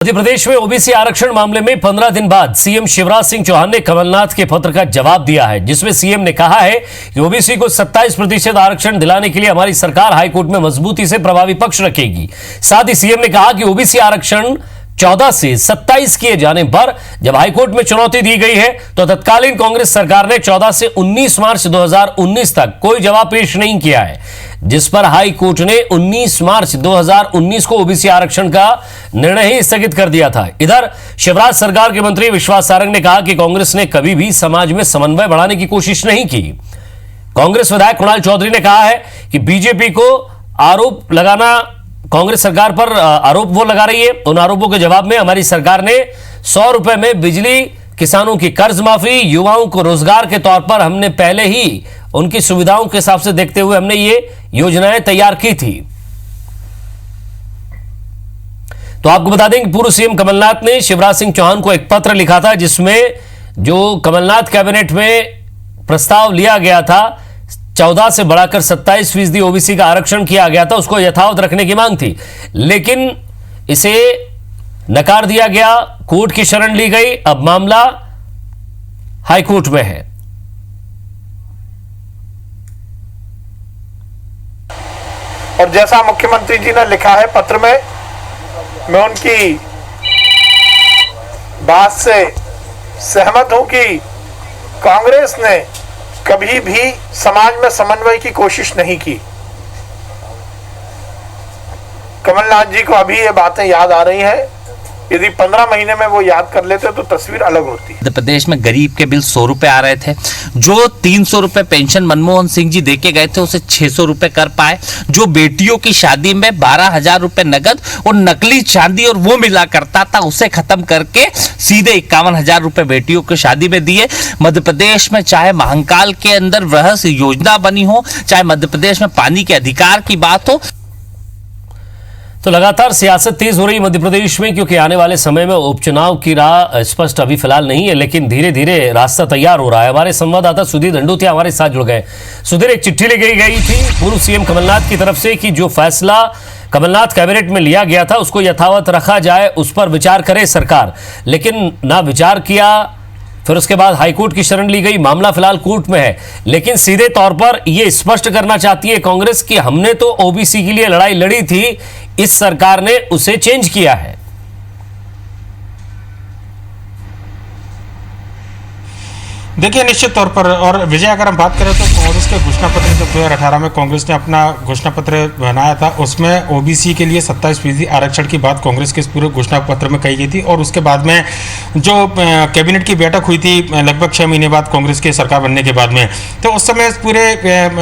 मध्य प्रदेश में ओबीसी आरक्षण मामले में 15 दिन बाद सीएम शिवराज सिंह चौहान ने कमलनाथ के पत्र का जवाब दिया है, जिसमें सीएम ने कहा है कि ओबीसी को 27% आरक्षण दिलाने के लिए हमारी सरकार हाईकोर्ट में मजबूती से प्रभावी पक्ष रखेगी। साथ ही सीएम ने कहा कि ओबीसी आरक्षण 14 से 27 किए जाने पर जब हाईकोर्ट में चुनौती दी गई है तो तत्कालीन कांग्रेस सरकार ने 14 से 19 मार्च 2019 तक कोई जवाब पेश नहीं किया है, जिस पर हाई कोर्ट ने 19 मार्च 2019 को ओबीसी आरक्षण का निर्णय ही स्थगित कर दिया था। इधर शिवराज सरकार के मंत्री विश्वास सारंग ने कहा कि कांग्रेस ने कभी भी समाज में समन्वय बढ़ाने की कोशिश नहीं की। कांग्रेस विधायक कुणाल चौधरी ने कहा है कि बीजेपी को आरोप लगाना, कांग्रेस सरकार पर आरोप वो लगा रही है, उन आरोपों के जवाब में हमारी सरकार ने 100 रुपए में बिजली, किसानों की कर्ज माफी, युवाओं को रोजगार के तौर पर हमने पहले ही उनकी सुविधाओं के हिसाब से देखते हुए हमने ये योजनाएं तैयार की थी। तो आपको बता दें कि पूर्व सीएम कमलनाथ ने शिवराज सिंह चौहान को एक पत्र लिखा था, जिसमें जो कमलनाथ कैबिनेट में प्रस्ताव लिया गया था 14 से बढ़ाकर 27% ओबीसी का आरक्षण किया गया था, उसको यथावत रखने की मांग थी, लेकिन इसे नकार दिया गया, कोर्ट की शरण ली गई। अब मामला हाईकोर्ट में है। और जैसा मुख्यमंत्री जी ने लिखा है पत्र में, मैं उनकी बात से सहमत हूं कि कांग्रेस ने कभी भी समाज में समन्वय की कोशिश नहीं की। कमलनाथ जी को अभी ये बातें याद आ रही हैं, यदि 15 महीने में वो याद कर लेते तो तस्वीर अलग होती। मध्य प्रदेश में गरीब के बिल 100 रुपए आ रहे थे, जो 300 रुपए पेंशन मनमोहन सिंह जी देके गए थे उसे 600 रुपए कर पाए, जो बेटियों की शादी में 12,000 रुपए नगद और नकली चांदी और वो मिला करता था उसे खत्म करके सीधे 51,000 रुपए बेटियों की शादी में दिए। मध्य प्रदेश में चाहे महंकाल के अंदर वृहद योजना बनी हो, चाहे मध्य प्रदेश में पानी के अधिकार की बात हो। तो लगातार सियासत तेज हो रही मध्य प्रदेश में, क्योंकि आने वाले समय में उपचुनाव की राह स्पष्ट अभी फिलहाल नहीं है, लेकिन धीरे धीरे रास्ता तैयार हो रहा है। हमारे संवाददाता सुधीर दंडोतिया हमारे साथ जुड़ गए। सुधीर, एक चिट्ठी लिखी गई थी पूर्व सीएम कमलनाथ की तरफ से कि जो फैसला कमलनाथ कैबिनेट में लिया गया था उसको यथावत रखा जाए, उस पर विचार करे सरकार, लेकिन ना विचार किया। फिर उसके बाद हाईकोर्ट की शरण ली गई, मामला फिलहाल कोर्ट में है, लेकिन सीधे तौर पर यह स्पष्ट करना चाहती है कांग्रेस कि हमने तो ओबीसी के लिए लड़ाई लड़ी थी, इस सरकार ने उसे चेंज किया है। देखिए, निश्चित तौर पर, और विजय अगर हम बात करें तो कांग्रेस के घोषणा पत्र जब 2018 में कांग्रेस ने अपना घोषणा पत्र बनाया था, उसमें ओबीसी के लिए 27% आरक्षण की बात कांग्रेस के इस पूरे घोषणा पत्र में कही गई थी। और उसके बाद में जो कैबिनेट की बैठक हुई थी लगभग 6 महीने बाद कांग्रेस की सरकार बनने के बाद में, तो उस समय इस पूरे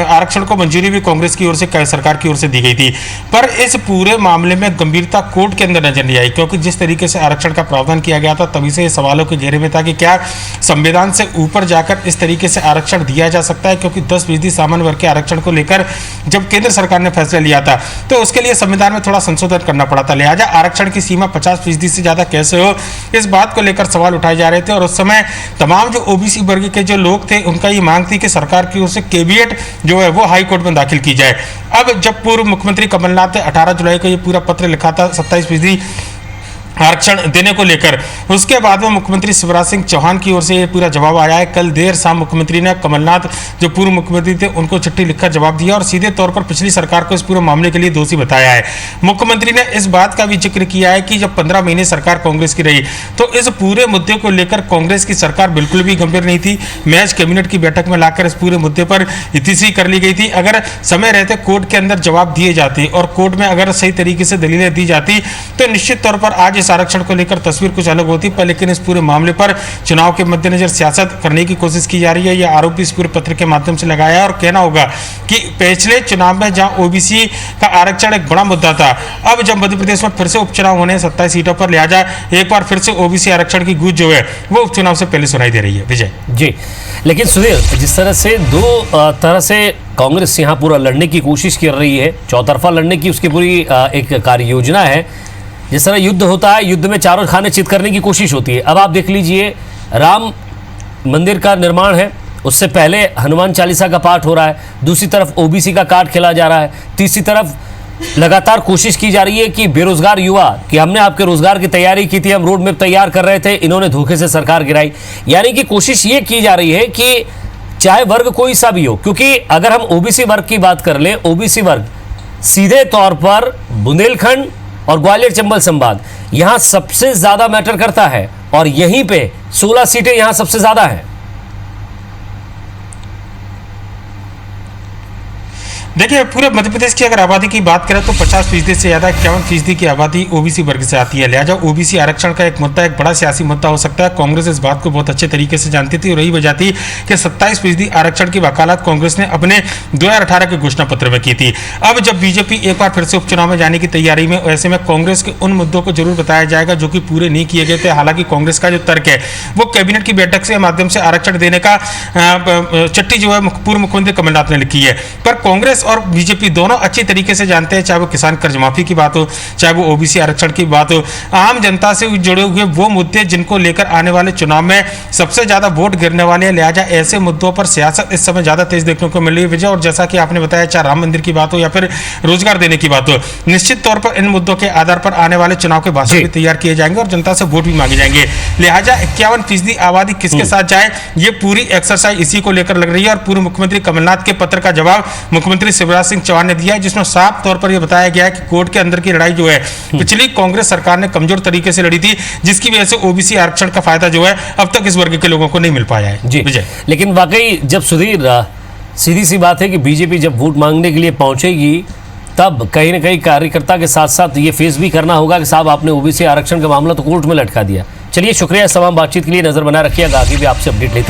आरक्षण को मंजूरी भी कांग्रेस की ओर से, सरकार की ओर से दी गई थी। पर इस पूरे मामले में गंभीरता कोर्ट के अंदर नजर नहीं आई, क्योंकि जिस तरीके से आरक्षण का प्रावधान किया गया था तभी से सवालों के घेरे में था कि क्या संविधान से ऊपर जाकर इस तरीके से आरक्षण दिया जा सकता है। क्योंकि 10% सामान्य वर्ग के आरक्षण को लेकर जब केंद्र सरकार ने फैसला लिया था तो उसके लिए संविधान में थोड़ा संशोधन करना पड़ा था, लिहाजा आरक्षण की सीमा 50% से ज्यादा कैसे हो, इस बात को लेकर सवाल उठाए जा रहे थे। और उस समय तमाम जो ओबीसी वर्ग के जो लोग थे उनका ये मांग थी कि सरकार की ओर से कैविएट जो है वो हाई कोर्ट में दाखिल की जाए। अब जब पूर्व मुख्यमंत्री कमलनाथ ने 18 जुलाई को ये पूरा पत्र लिखा था 27% आरक्षण देने को लेकर, उसके बाद में मुख्यमंत्री शिवराज सिंह चौहान की ओर से ये पूरा जवाब आया है। कल देर शाम मुख्यमंत्री ने कमलनाथ जो पूर्व मुख्यमंत्री थे उनको चिट्ठी लिखकर जवाब दिया और सीधे तौर पर पिछली सरकार को इस पूरे मामले के लिए दोषी बताया है। मुख्यमंत्री ने इस बात का भी जिक्र किया है कि जब 15 महीने सरकार कांग्रेस की रही तो इस पूरे मुद्दे को लेकर कांग्रेस की सरकार बिल्कुल भी गंभीर नहीं थी। महज कैबिनेट की बैठक में लाकर इस पूरे मुद्दे पर इतिशी कर ली गई थी। अगर समय रहते कोर्ट के अंदर जवाब दिए जाते और कोर्ट में अगर सही तरीके से दलीलें दी जाती तो निश्चित तौर पर आज आरक्षण को लेकर तस्वीर कुछ अलग होती। पर लेकिन इस पूरे मामले पर चुनाव के मद्देनजर सियासत करने की कोशिश की जा रही है। यह आरोप इस पूरे पत्र के माध्यम से लगाया है और कहना होगा कि पिछले चुनाव में जहां ओबीसी का आरक्षण एक बड़ा मुद्दा था, अब जब मध्य प्रदेश में फिर से उपचुनाव होने 27 सीटों पर, लिहाजा एक बार फिर से ओबीसी आरक्षण की गूंज जो है वो उपचुनाव से पहले सुनाई दे रही है। विजय जी, लेकिन सुधीर, जिस तरह से दो तरह से कांग्रेस यहां पूरा लड़ने की कोशिश कर रही है, चौतरफा लड़ने की उसकी पूरी एक कार्य योजना है। जिस तरह युद्ध होता है, युद्ध में चारों खाने चित करने की कोशिश होती है। अब आप देख लीजिए, राम मंदिर का निर्माण है, उससे पहले हनुमान चालीसा का पाठ हो रहा है, दूसरी तरफ ओबीसी का कार्ड खेला जा रहा है, तीसरी तरफ लगातार कोशिश की जा रही है कि बेरोजगार युवा कि हमने आपके रोजगार की तैयारी की थी, हम रोड मैप तैयार कर रहे थे, इन्होंने धोखे से सरकार गिराई। यानी कि कोशिश ये की जा रही है कि चाहे वर्ग कोई सा भी हो, क्योंकि अगर हम ओबीसी वर्ग की बात कर ले, ओबीसी वर्ग सीधे तौर पर बुंदेलखंड और ग्वालियर चंबल संभाग यहां सबसे ज्यादा मैटर करता है और यहीं पे 16 सीटें यहां सबसे ज्यादा हैं। देखिए, पूरे मध्य प्रदेश की अगर आबादी की बात करें तो 50% से ज़्यादा 51% की आबादी ओबीसी वर्ग से आती है। लिहाजा ओबीसी आरक्षण का एक मुद्दा एक बड़ा सियासी मुद्दा हो सकता है। कांग्रेस इस बात को बहुत अच्छे तरीके से जानती थी और यही वजह थी कि 27% आरक्षण की वकालत कांग्रेस ने अपने 2018 के घोषणा पत्र में की थी। अब जब बीजेपी एक बार फिर से उपचुनाव में जाने की तैयारी में, ऐसे में कांग्रेस के उन मुद्दों को जरूर बताया जाएगा जो कि पूरे नहीं किए गए थे। हालांकि कांग्रेस का जो तर्क है वो कैबिनेट की बैठक के माध्यम से आरक्षण देने का चिट्ठी जो है पूर्व मुख्यमंत्री कमलनाथ ने लिखी है, पर कांग्रेस और बीजेपी दोनों अच्छी तरीके से जानते हैं, चाहे वो किसान कर्ज माफी की बात हो, चाहे वो ओबीसी आरक्षण की बात हो, आम जनता से जुड़े हुए वो मुद्दे जिनको लेकर आने वाले चुनाव में सबसे ज्यादा वोट गिरने वाले हैं। लिहाजा ऐसे मुद्दों पर सियासत इस समय ज्यादा तेज देखने को मिल रही है विजय। और जैसा कि आपने बताया, चाहे राम मंदिर की बात हो या फिर रोजगार देने की बात हो, निश्चित तौर पर इन मुद्दों के आधार पर आने वाले चुनाव के भाषण भी तैयार किए जाएंगे और जनता से वोट भी मांगे जाएंगे। लिहाजा 51% आबादी किसके साथ जाए, ये पूरी एक्सरसाइज इसी को लेकर लग रही है। और पूर्व मुख्यमंत्री कमलनाथ के पत्र का जवाब मुख्यमंत्री शिवराज सिंह चौहान ने दिया है, जिसमें साफ तौर पर यह बताया गया है कि कोर्ट के अंदर की लड़ाई जो है पिछली कांग्रेस सरकार ने कमजोर तरीके से लड़ी थी, जिसकी वजह से ओबीसी आरक्षण का फायदा जो है अब तक इस वर्ग के लोगों को नहीं मिल पाया है। जी विजय, लेकिन वाकई जब सुधीर सीधी सी बात है कि बीजेपी जब वोट मांगने के लिए पहुंचेगी तब कहीं ना कहीं कार्यकर्ता के साथ साथ ये फेस भी करना होगा कि साहब आपने ओबीसी आरक्षण का मामला तो कोर्ट में लटका दिया। चलिए, शुक्रिया तमाम बातचीत के लिए, नजर बना रखिएगा, आगे भी आपसे अपडेट लेते